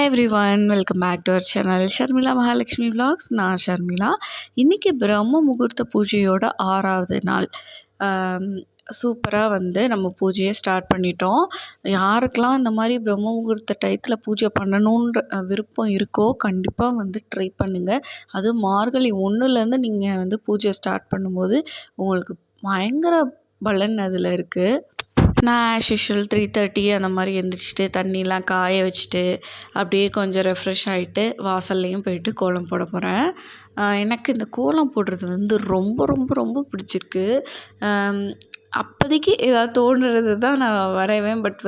Hi everyone, welcome back to our channel Sharmila Mahalakshmi vlogs. நான் ஷர்மிளா. இன்றைக்கி பிரம்ம முகூர்த்த பூஜையோட 6வது நாள். சூப்பராக நம்ம பூஜையை ஸ்டார்ட் பண்ணிட்டோம். யாருக்கெல்லாம் இந்த மாதிரி பிரம்ம முகூர்த்த டயத்தில் பூஜை பண்ணணுன்ற விருப்பம் இருக்கோ கண்டிப்பாக ட்ரை பண்ணுங்கள். அதுவும் மார்கழி 1லேருந்து நீங்கள் பூஜை ஸ்டார்ட் பண்ணும்போது உங்களுக்கு பயங்கர பலன் அதில் இருக்குது. நான் ஆஸ் யூஷுவல் 3:30 அந்த மாதிரி எழுந்திரிச்சிட்டு தண்ணிலாம் காய வச்சுட்டு அப்படியே கொஞ்சம் ரெஃப்ரெஷ் ஆகிட்டு வாசல்லையும் போயிட்டு கோலம் போட போகிறேன். எனக்கு இந்த கோலம் போடுறது ரொம்ப ரொம்ப ரொம்ப பிடிச்சிருக்கு. அப்போதைக்கு ஏதாவது தோணுறது தான் நான் வரைவேன். பட்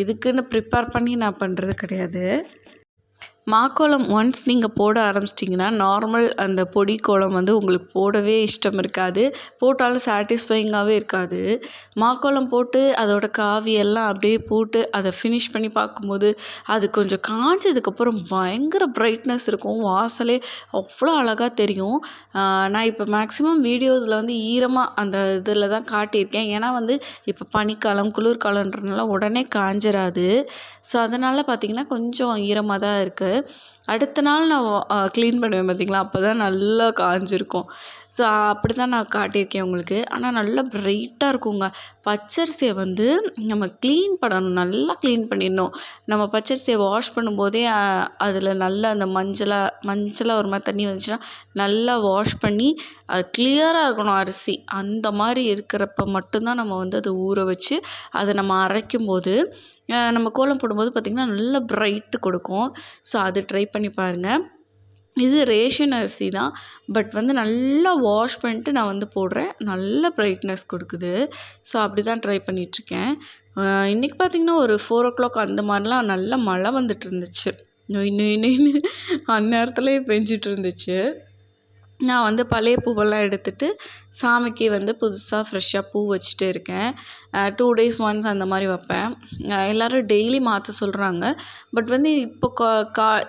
இதுக்குன்னு ப்ரிப்பேர் பண்ணி நான் பண்ணுறது கிடையாது. மாக்கோலம் ஒன்ஸ் நீங்கள் போட ஆரம்பிச்சிட்டிங்கன்னா நார்மல் அந்த பொடி கோலம் உங்களுக்கு போடவே இஷ்டம் இருக்காது, போட்டாலும் சாட்டிஸ்ஃபைங்காகவே இருக்காது. மாக்கோலம் போட்டு அதோட காவியெல்லாம் அப்படியே போட்டு அதை ஃபினிஷ் பண்ணி பார்க்கும்போது அது கொஞ்சம் காஞ்சதுக்கப்புறம் பயங்கர பிரைட்னஸ் இருக்கும், வாசலே அவ்வளோ அழகாக தெரியும். நான் இப்போ மேக்ஸிமம் வீடியோஸில் ஈரமாக அந்த இதில் தான் காட்டியிருக்கேன். ஏன்னா இப்போ பனிக்காலம் குளிர்காலன்றனால உடனே காஞ்சிராது. ஸோ அதனால் பார்த்திங்கன்னா கொஞ்சம் ஈரமாக தான் இருக்குது. அடுத்த நாள் நான் க்ளீன் பண்ணுவேன் பார்த்திங்களா, அப்போ தான் நல்லா காஞ்சிருக்கும். ஸோ அப்படி தான் நான் காட்டியிருக்கேன் உங்களுக்கு. ஆனால் நல்லா பிரைட்டாக இருக்குங்க. பச்சரிசியை நம்ம க்ளீன் பண்ணணும், நல்லா க்ளீன் பண்ணிடணும். நம்ம பச்சரிசியை வாஷ் பண்ணும்போதே அதில் நல்லா அந்த மஞ்சளாக ஒரு மாதிரி தண்ணி வந்துச்சுன்னா நல்லா வாஷ் பண்ணி அது கிளியராக இருக்கணும் அரிசி. அந்த மாதிரி இருக்கிறப்ப மட்டும்தான் நம்ம அதை ஊற வச்சு அதை நம்ம அரைக்கும்போது நம்ம கோலம் போடும்போது பார்த்திங்கன்னா நல்ல பிரைட்டு கொடுக்கும். ஸோ அது ட்ரை பண்ணி பாருங்கள். இது ரேஷன் அரிசி தான், பட் நல்லா வாஷ் பண்ணிட்டு நான் போடுறேன், நல்ல பிரைட்னஸ் கொடுக்குது. ஸோ அப்படி தான் ட்ரை பண்ணிகிட்ருக்கேன். இன்றைக்கி பார்த்திங்கன்னா ஒரு 4 o'clock அந்த மாதிரிலாம் நல்ல மழை வந்துட்டு இருந்துச்சு. நொய் நொய் நொய்னு அந்நேரத்துலேயே பெஞ்சிட்டு இருந்துச்சு. நான் பழைய பூவெல்லாம் எடுத்துகிட்டு சாமிக்கு புதுசாக ஃப்ரெஷ்ஷாக பூ வச்சுட்டு இருக்கேன். 2 days ஒன்ஸ் அந்த மாதிரி வைப்பேன். எல்லோரும் டெய்லி மாற்ற சொல்கிறாங்க. பட்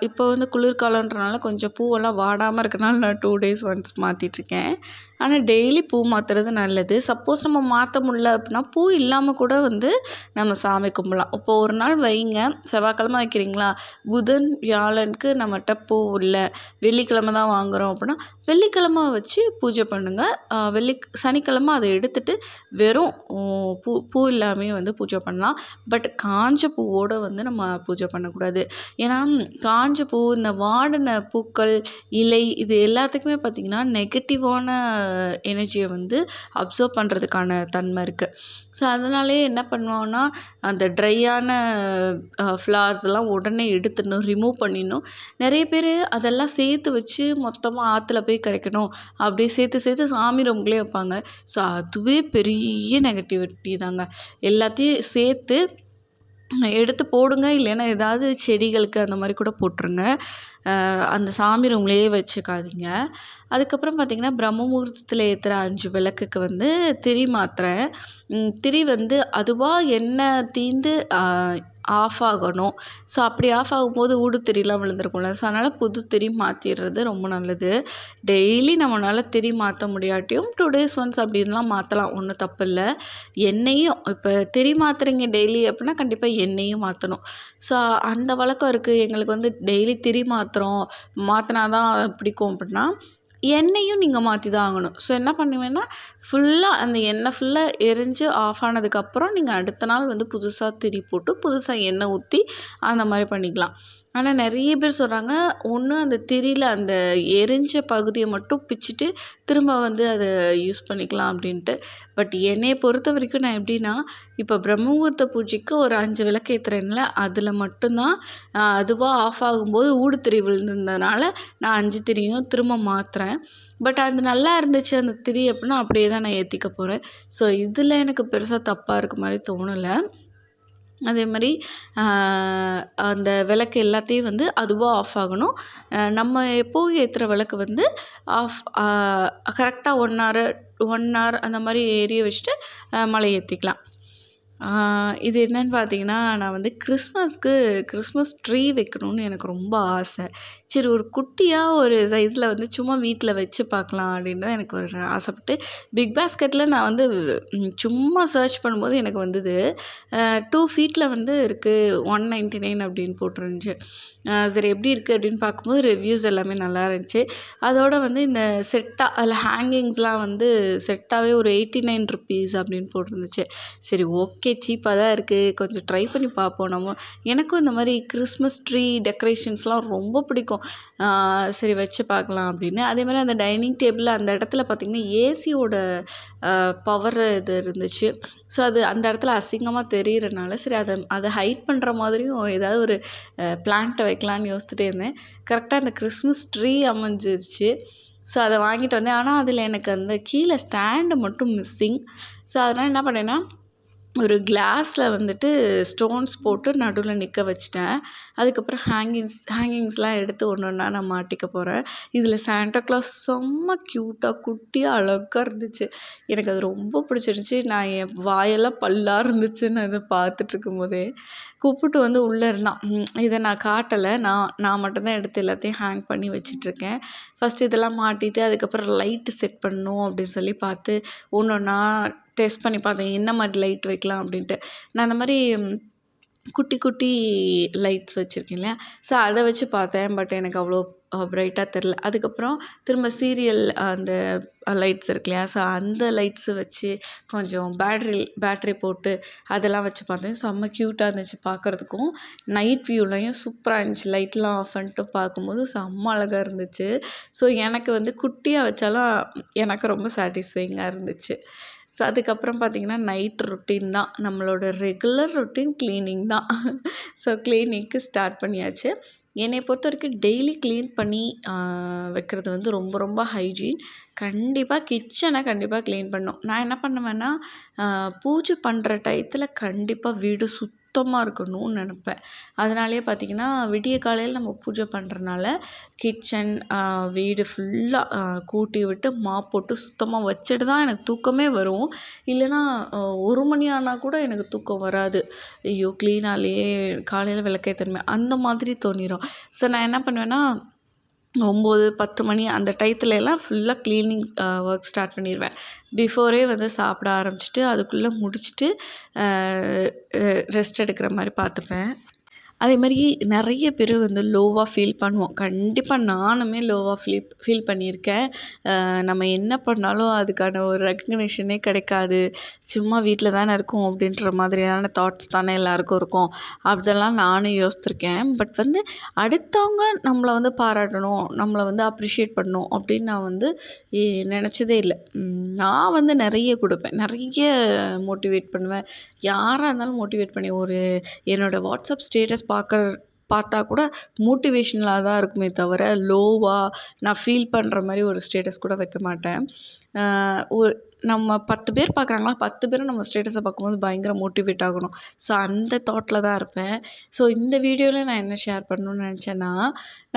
இப்போ குளிர்காலன்றனால கொஞ்சம் பூவெல்லாம் வாடாமல் இருக்கனால நான் 2 days ஒன்ஸ் மாற்றிட்டுருக்கேன். ஆனால் டெய்லி பூ மாற்றுறது நல்லது. சப்போஸ் நம்ம மாற்ற முடியல அப்படின்னா பூ இல்லாமல் கூட நம்ம சாமி கும்பிடலாம். இப்போ ஒரு நாள் வைங்க, செவ்வாய்க்கிழமை வைக்கிறீங்களா, புதன் வியாழனுக்கு நம்மகிட்ட பூ இல்லை, வெள்ளிக்கிழமை தான் வாங்குகிறோம் அப்படின்னா வெள்ளிக்கிழமை வச்சு பூஜை பண்ணுங்கள். சனிக்கிழமை அதை எடுத்துகிட்டு வெறும் பூ இல்லாமல் பூஜை பண்ணலாம். பட் காஞ்ச பூவோடு நம்ம பூஜை பண்ணக்கூடாது. ஏன்னா காஞ்ச பூ, இந்த வாடின பூக்கள், இலை, இது எல்லாத்துக்குமே பார்த்திங்கன்னா நெகட்டிவான எனர்ஜியை அப்சர்வ் பண்ணுறதுக்கான தன்மை இருக்குது. ஸோ அதனாலே என்ன பண்ணுவோன்னா அந்த ட்ரையான ஃப்ளவர்ஸ்லாம் உடனே எடுத்துடணும், ரிமூவ் பண்ணிடணும். நிறைய பேர் அதெல்லாம் சேர்த்து வச்சு மொத்தமாக ஆற்றுல போய் கரைக்கணும் அப்படியே சேர்த்து சாமி ரூம்குள்ளே வைப்பாங்க. ஸோ அதுவே பெரிய நெகட்டிவிட்டி தாங்க. எல்லாத்தையும் சேர்த்து எடுத்து போடுங்க, இல்லைன்னா ஏதாவது செடிகளுக்கு அந்த மாதிரி கூட போட்டுருங்க. அந்த சாமி ரூம்லேயே வச்சுக்காதீங்க. அதுக்கப்புறம் பார்த்திங்கன்னா பிரம்ம முகூர்த்தத்தில் ஏற்றுற 5 விளக்குக்கு திரி மாத்துறேன். திரி அதுவாக எண்ணெய் தீர்ந்து ஆஃப் ஆகணும். ஸோ அப்படி ஆஃப் ஆகும்போது ஊடுத்திரிலாம் விழுந்துருக்கும்ல. ஸோ அதனால் புது திரி மாற்றிடுறது ரொம்ப நல்லது. டெய்லி நம்மளால் திரி மாற்ற முடியாட்டியும் 2 days ஒன்ஸ் அப்படின்லாம் மாற்றலாம், ஒன்றும் தப்பு இல்லை. எண்ணெயும் இப்போ திரி மாற்றுறீங்க டெய்லி அப்படின்னா கண்டிப்பாக எண்ணெயும் மாற்றணும். ஸோ அந்த வழக்கம் இருக்குது எங்களுக்கு. டெய்லி திரி மாற்றினா தான் பிடிக்கும் அப்படின்னா எண்ணெயும் நீங்கள் மாற்றி தான் ஆகணும். ஸோ என்ன பண்ணுவேன்னா ஃபுல்லாக அந்த எண்ணெய் ஃபுல்லாக எரிஞ்சு ஆஃப் ஆனதுக்கப்புறம் நீங்கள் அடுத்த நாள் புதுசாக திரி போட்டு புதுசாக எண்ணெய் ஊற்றி அந்த மாதிரி பண்ணிக்கலாம். ஆனால் நிறைய பேர் சொல்கிறாங்க, ஒன்று அந்த திரியில் அந்த எரிஞ்ச பகுதியை மட்டும் பிச்சுட்டு திரும்ப அதை யூஸ் பண்ணிக்கலாம் அப்படின்ட்டு. பட் என்னையை பொறுத்த வரைக்கும் நான் எப்படின்னா, இப்போ பிரம்ம முகூர்த்த பூஜைக்கு ஒரு 5 விளக்கு ஏற்றுறேன்ல, அதில் மட்டும்தான் அதுவாக ஆஃப் ஆகும்போது ஊடுத்திரி விழுந்திருந்ததுனால நான் 5 திரியும் திரும்ப மாற்றுறேன். பட் அது நல்லா இருந்துச்சு அந்த திரி அப்படின்னா அப்படியே தான் நான் ஏற்றிக்க போகிறேன். ஸோ இதில் எனக்கு பெருசாக தப்பாக இருக்க மாதிரி தோணலை. அதே மாதிரி அந்த விளக்கு எல்லாத்தையும் அதுவாக ஆஃப் ஆகணும். நம்ம எப்போவும் ஏற்றுற விளக்கு ஆஃப் கரெக்டாக 1 hour அந்த மாதிரி எரிய வச்சுட்டு மலை ஏற்றிக்கலாம். இது என்னன்னு பார்த்தீங்கன்னா, நான் வந்து கிறிஸ்மஸ் ட்ரீ வைக்கணும்னு எனக்கு ரொம்ப ஆசை. சரி ஒரு குட்டியா ஒரு சைஸில் வந்து சும்மா வீட்ல வச்சு பார்க்கலாம் அப்படின்னு தான் எனக்கு ஒரு ஆசைப்பட்டு, பிக் பாஸ்கெட்டில் நான் வந்து சும்மா சர்ச் பண்ணும்போது எனக்கு வந்தது. 2 ஃபீட்டில் வந்து இருக்குது. 199 அப்படின்னு போட்டிருந்துச்சு. சரி எப்படி இருக்குது அப்படின்னு பார்க்கும்போது ரிவ்யூஸ் எல்லாமே நல்லா இருந்துச்சு. அதோட வந்து இந்த அதில் ஹேங்கிங்ஸ்லாம் வந்து செட்டாகவே ஒரு 89 ருப்பீஸ் அப்படின்னு போட்டிருந்துச்சு. சரி ஓகே சீப்பாக தான் இருக்குது, கொஞ்சம் ட்ரை பண்ணி பார்ப்போம் நம்ம. எனக்கும் இந்த மாதிரி கிறிஸ்மஸ் ட்ரீ டெக்கரேஷன்ஸ்லாம் ரொம்ப பிடிக்கும். சரி வச்சு பார்க்கலாம் அப்படின்னு. அதே மாதிரி அந்த டைனிங் டேபிளில் அந்த இடத்துல பார்த்திங்கன்னா ஏசியோட பவர் இது இருந்துச்சு. ஸோ அது அந்த இடத்துல அசிங்கமாக தெரிகிறனால சரி அதை ஹைட் பண்ணுற மாதிரியும் ஏதாவது ஒரு பிளான்ட்டை வைக்கலான்னு யோசிச்சுட்டே இருந்தேன். கரெக்டாக அந்த கிறிஸ்மஸ் ட்ரீ அமைஞ்சிருச்சு. ஸோ அதை வாங்கிட்டு வந்தேன். ஆனால் அதில் எனக்கு அந்த கீழே ஸ்டாண்டு மட்டும் மிஸ்ஸிங். ஸோ அதனால் என்ன பண்ணேன்னா, ஒரு கிளாஸில் வந்துட்டு ஸ்டோன்ஸ் போட்டு நடுவில் நிற்க வச்சுட்டேன். அதுக்கப்புறம் ஹேங்கிங்ஸ்லாம் எடுத்து ஒன்று ஒன்றா நான் மாட்டிக்க போகிறேன். இதில் சாண்டா கிளாஸ் செம்ம க்யூட்டாக குட்டியாக அழகாக இருந்துச்சு. எனக்கு அது ரொம்ப பிடிச்சிருந்துச்சி. நான் என் வாயெல்லாம் பல்லாக இருந்துச்சு நான் இதை பார்த்துட்ருக்கும்போதே. கூப்பிட்டு வந்து உள்ளே இருந்தான். இதை நான் காட்டலை. நான் மட்டும்தான் எடுத்து எல்லாத்தையும் ஹேங் பண்ணி வச்சிட்ருக்கேன். ஃபஸ்ட்டு இதெல்லாம் மாட்டிட்டு அதுக்கப்புறம் லைட்டு செட் பண்ணணும் அப்படின்னு சொல்லி பார்த்து ஒன்று ஒன்றா டெஸ்ட் பண்ணி பார்த்தேன். என்ன மாதிரி லைட் வைக்கலாம் அப்படின்ட்டு. நான் அந்த மாதிரி குட்டி குட்டி லைட்ஸ் வச்சுருக்கேன் இல்லையா, ஸோ அதை வச்சு பார்த்தேன். பட் எனக்கு அவ்வளோ பிரைட்டாக தெரில. அதுக்கப்புறம் திரும்ப சீரியல் அந்த லைட்ஸ் இருக்கு இல்லையா, ஸோ அந்த லைட்ஸு வச்சு கொஞ்சம் பேட்ரி போட்டு அதெல்லாம் வச்சு பார்த்தேன். செம்ம க்யூட்டாக இருந்துச்சு பார்க்குறதுக்கும். நைட் வியூலையும் சூப்பராக இருந்துச்சு. லைட்லாம் ஆஃப் பண்ணிட்டு பார்க்கும்போது செம்ம அழகாக இருந்துச்சு. ஸோ எனக்கு வந்து குட்டியாக வச்சாலும் எனக்கு ரொம்ப சாட்டிஸ்ஃபைங்காக இருந்துச்சு. ஸோ அதுக்கப்புறம் பார்த்திங்கன்னா நைட் ரொட்டீன் தான். நம்மளோட ரெகுலர் ரொட்டீன் க்ளீனிங் தான். ஸோ க்ளீனிங்க்கு ஸ்டார்ட் பண்ணியாச்சு. என்னை பொறுத்த வரைக்கும் டெய்லி க்ளீன் பண்ணி வைக்கிறது வந்து ரொம்ப ரொம்ப ஹைஜீன். கிச்சனை கண்டிப்பாக க்ளீன் பண்ணணும். நான் என்ன பண்ணுவேன்னா, பூஜை பண்ணுற டயத்தில் கண்டிப்பாக வீடு சுத்தமாக இருக்கணும்னு நினப்பேன். அதனாலேயே பார்த்திங்கன்னா விடிய காலையில் நம்ம பூஜை பண்ணுறனால கிச்சன் வீடு ஃபுல்லாக கூட்டி விட்டு மாப் போட்டு சுத்தமாக வச்சுட்டு தான் எனக்கு தூக்கமே வரும். இல்லைனா 1 மணி ஆனால் கூட எனக்கு தூக்கம் வராது. ஐயோ க்ளீனாலேயே காலையில் விளக்கேற்றணுமே அந்த மாதிரி தோணிடும். ஸோ நான் என்ன பண்ணுவேன்னா 9, 10 மணி அந்த டயத்துலலாம் ஃபுல்லாக க்ளீனிங் ஒர்க் ஸ்டார்ட் பண்ணிடுவேன். பிஃபோரே வந்து சாப்பிட ஆரம்பிச்சுட்டு அதுக்குள்ளே முடிச்சுட்டு ரெஸ்ட் எடுக்கிற மாதிரி பார்த்துப்பேன். அதே மாதிரி நிறைய பேர் வந்து லோவாக ஃபீல் பண்ணுவோம். கண்டிப்பாக நானுமே லோவாக ஃபீல் பண்ணியிருக்கேன். நம்ம என்ன பண்ணாலும் அதுக்கான ஒரு ரெகக்னிஷனே கிடைக்காது. சும்மா வீட்டில் தானே இருக்கோம் அப்படின்ற மாதிரியான தாட்ஸ் தானே எல்லாருக்கும் இருக்கும். அப்படிலாம் நானும் யோசிச்சிருக்கேன். பட் வந்து அடுத்தவங்க நம்மளை வந்து பாராட்டணும், நம்மளை வந்து அப்ரிஷியேட் பண்ணணும் அப்படின்னு நான் வந்து நினச்சதே இல்லை. நான் வந்து நிறைய கொடுப்பேன், நிறைய மோட்டிவேட் பண்ணுவேன். யாராக இருந்தாலும் மோட்டிவேட் பண்ணி என்னோடய வாட்ஸ்அப் ஸ்டேட்டஸ் பார்த்தா கூட மோட்டிவேஷ்னலாக தான் இருக்குமே தவிர லோவாக நான் ஃபீல் பண்ணுற மாதிரி ஒரு ஸ்டேட்டஸ் கூட வைக்க மாட்டேன். நம்ம 10 பேர் பார்க்குறாங்களா, 10 பேரும் நம்ம ஸ்டேட்டஸை பார்க்கும்போது பயங்கர மோட்டிவேட் ஆகணும். ஸோ அந்த தாட்டில் தான் இருப்பேன். ஸோ இந்த வீடியோவில் நான் என்ன ஷேர் பண்ணணும்னு நினச்சேன்னா,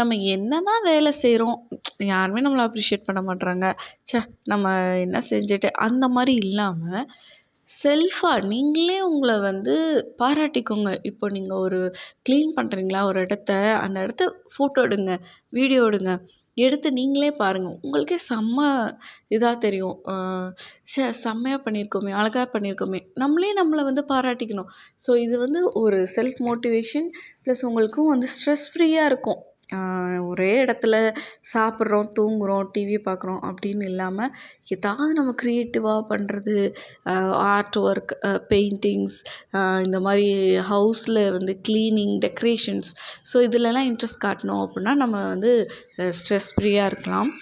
நம்ம என்ன தான் வேலை செய்கிறோம், யாருமே நம்மளை அப்ரிஷியேட் பண்ண மாட்றாங்க, நம்ம என்ன செஞ்சுட்டு அந்த மாதிரி இல்லாமல் செல்ஃபாக நீங்களே உங்களை வந்து பாராட்டிக்கோங்க. இப்போ நீங்கள் ஒரு க்ளீன் பண்ணுறீங்களா ஒரு இடத்த, அந்த இடத்த ஃபோட்டோ எடுங்க, வீடியோ எடுங்க. எடுத்து நீங்களே பாருங்கள். உங்களுக்கே செம்ம இதாக தெரியும். செம்மையாக பண்ணியிருக்கோமே, அழகாக பண்ணியிருக்கோமே, நம்மளை வந்து பாராட்டிக்கணும். ஸோ இது வந்து ஒரு செல்ஃப் மோட்டிவேஷன் ப்ளஸ் உங்களுக்கும் வந்து ஸ்ட்ரெஸ் ஃப்ரீயாக இருக்கும். ஒரே இடத்துல சாப்பிட்றோம், தூங்குகிறோம், டிவி பார்க்குறோம் அப்படின்னு இல்லாமல் ஏதாவது நம்ம க்ரியேட்டிவாக பண்ணுறது, ஆர்ட் ஒர்க், பெயிண்டிங்ஸ், இந்த மாதிரி ஹவுஸில் வந்து க்ளீனிங், டெக்கரேஷன்ஸ், ஸோ இதிலலாம் இன்ட்ரெஸ்ட் காட்டணும் அப்படின்னா நம்ம வந்து ஸ்ட்ரெஸ் ஃப்ரீயாக இருக்கலாம்.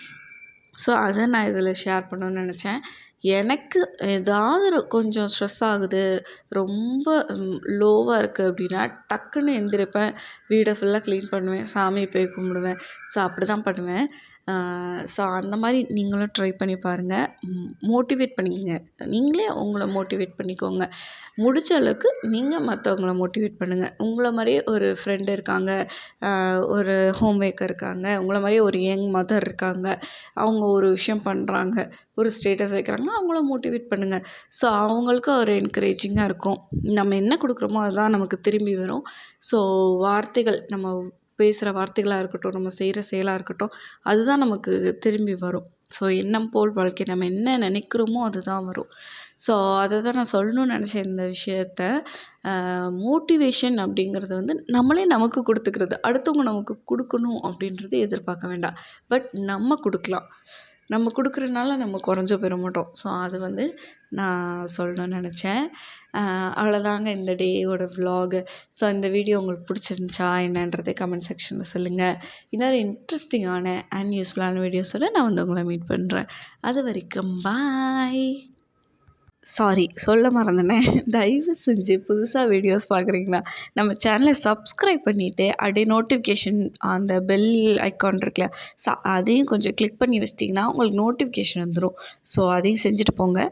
ஸோ அதை நான் இதில் ஷேர் பண்ணணும்னு நினச்சேன். எனக்கு ஏதாவது கொஞ்சம் ஸ்ட்ரெஸ் ஆகுது, ரொம்ப லோவாக இருக்குது அப்படின்னா டக்குன்னு எந்திரிப்பேன், வீடை ஃபுல்லாக க்ளீன் பண்ணுவேன், சாமியை போய் கும்பிடுவேன். ஸோ அப்படி தான் பண்ணுவேன். ஸோ அந்த மாதிரி நீங்களும் ட்ரை பண்ணி பாருங்கள். மோட்டிவேட் பண்ணிக்கங்க. நீங்களே உங்களை மோட்டிவேட் பண்ணிக்கோங்க. முடிஞ்ச அளவுக்கு நீங்கள் மற்றவங்கள மோட்டிவேட் பண்ணுங்கள். உங்களை மாதிரியே ஒரு ஃப்ரெண்டு இருக்காங்க, ஒரு ஹோம் மேக்கர் இருக்காங்க, உங்களை மாதிரியே ஒரு யங் மதர் இருக்காங்க, அவங்க ஒரு விஷயம் பண்ணுறாங்க, ஒரு ஸ்டேட்டஸ் வைக்கிறாங்கன்னா அவங்கள மோட்டிவேட் பண்ணுங்கள். ஸோ அவங்களுக்கு ஒரு என்கரேஜிங்காக இருக்கும். நம்ம என்ன கொடுக்குறோமோ அதுதான் நமக்கு திரும்பி வரும். ஸோ வார்த்தைகள், நம்ம பேசுகிற வார்த்தைகளாக இருக்கட்டும், நம்ம செய்கிற செயலாக இருக்கட்டும், அதுதான் நமக்கு திரும்பி வரும். ஸோ எண்ணம் போல் வாழ்க்கை, நம்ம என்ன நினைக்கிறோமோ அதுதான் வரும். ஸோ அதை தான் நான் சொல்லணும்னு நினச்சேன் இந்த விஷயத்த. மோட்டிவேஷன் அப்படிங்கிறது வந்து நம்மளே நமக்கு கொடுத்துக்கிறது. அடுத்தவங்க நமக்கு கொடுக்கணும் அப்படின்றது எதிர்பார்க்க வேண்டாம். பட் நம்ம கொடுக்கலாம். நம்ம கொடுக்குறனால நம்ம குறைஞ்சு போயிட மாட்டோம். ஸோ அது வந்து நான் சொல்லணும்னு நினச்சேன். அவ்வளோதாங்க இந்த டேயோட விலாகு. ஸோ இந்த வீடியோ உங்களுக்கு பிடிச்சிருந்துச்சா என்னன்றதை கமெண்ட் செக்ஷனில் சொல்லுங்கள். இன்னொரு இன்ட்ரெஸ்டிங்கான அண்ட் யூஸ்ஃபுல்லான வீடியோஸோட நான் வந்து உங்களை மீட் பண்ணுறேன். அது வரைக்கும் பாய். சாரி, சொல்ல மறந்துட்டேன். தயவு செஞ்சு புதுசாக வீடியோஸ் பார்க்குறீங்களா, நம்ம சேனலை சப்ஸ்கிரைப் பண்ணிவிட்டு அப்படியே நோட்டிஃபிகேஷன் அந்த பெல் ஐக்கான் இருக்குல்ல, அதையும் கொஞ்சம் கிளிக் பண்ணி வச்சிட்டிங்கன்னா உங்களுக்கு நோட்டிஃபிகேஷன் வந்துடும். ஸோ அதையும் செஞ்சுட்டு போங்க.